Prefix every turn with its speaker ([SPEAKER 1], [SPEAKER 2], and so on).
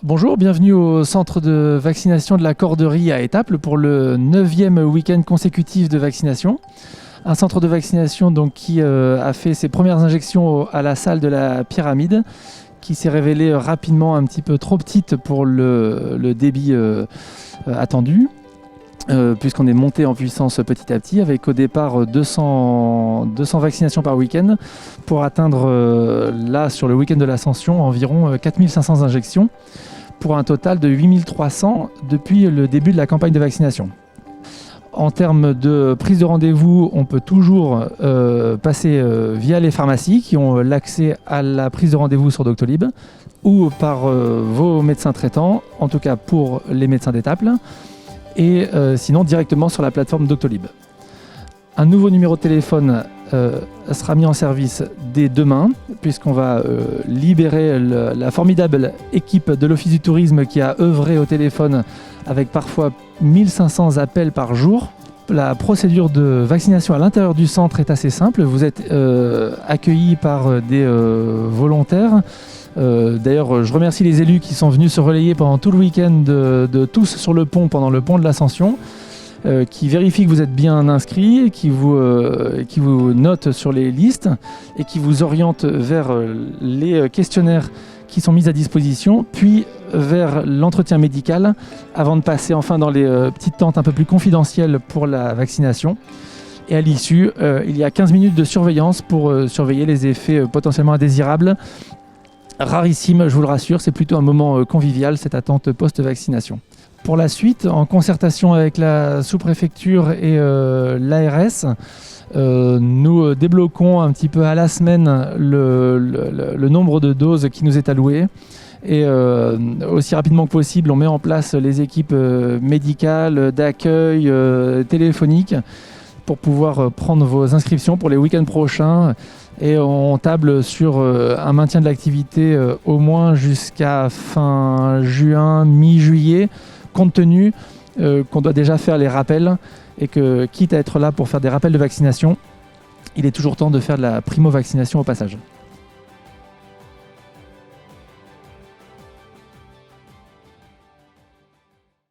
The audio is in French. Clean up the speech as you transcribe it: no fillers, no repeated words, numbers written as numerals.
[SPEAKER 1] Bonjour, bienvenue au centre de vaccination de la Corderie à Étaples pour le 9e week-end consécutif de vaccination. Un centre de vaccination donc, qui a fait ses premières injections à la salle de la Pyramide, qui s'est révélée rapidement un petit peu trop petite pour le débit attendu, puisqu'on est monté en puissance petit à petit, avec au départ 200 vaccinations par week-end, pour atteindre là sur le week-end de l'Ascension environ 4500 injections, pour un total de 8300 depuis le début de la campagne de vaccination. En termes de prise de rendez-vous, on peut toujours passer via les pharmacies qui ont l'accès à la prise de rendez-vous sur Doctolib, ou par vos médecins traitants, en tout cas pour les médecins d'Étaples, et sinon directement sur la plateforme Doctolib. Un nouveau numéro de téléphone sera mis en service dès demain, puisqu'on va libérer la formidable équipe de l'Office du tourisme qui a œuvré au téléphone avec parfois 1500 appels par jour. La procédure de vaccination à l'intérieur du centre est assez simple. Vous êtes accueillis par des volontaires. D'ailleurs, je remercie les élus qui sont venus se relayer pendant tout le week-end de tous sur le pont, pendant le pont de l'Ascension, qui vérifient que vous êtes bien inscrits, qui vous notent sur les listes et qui vous orientent vers les questionnaires qui sont mis à disposition, puis vers l'entretien médical, avant de passer enfin dans les petites tentes un peu plus confidentielles pour la vaccination. Et à l'issue, il y a 15 minutes de surveillance pour surveiller les effets potentiellement indésirables. Rarissime, je vous le rassure, c'est plutôt un moment convivial, cette attente post-vaccination. Pour la suite, en concertation avec la sous-préfecture et l'ARS, nous débloquons un petit peu à la semaine le nombre de doses qui nous est alloué. Et aussi rapidement que possible, on met en place les équipes médicales, d'accueil, téléphoniques, pour pouvoir prendre vos inscriptions pour les week-ends prochains. Et on table sur un maintien de l'activité au moins jusqu'à fin juin, mi-juillet, compte tenu qu'on doit déjà faire les rappels et que, quitte à être là pour faire des rappels de vaccination, il est toujours temps de faire de la primo-vaccination au passage.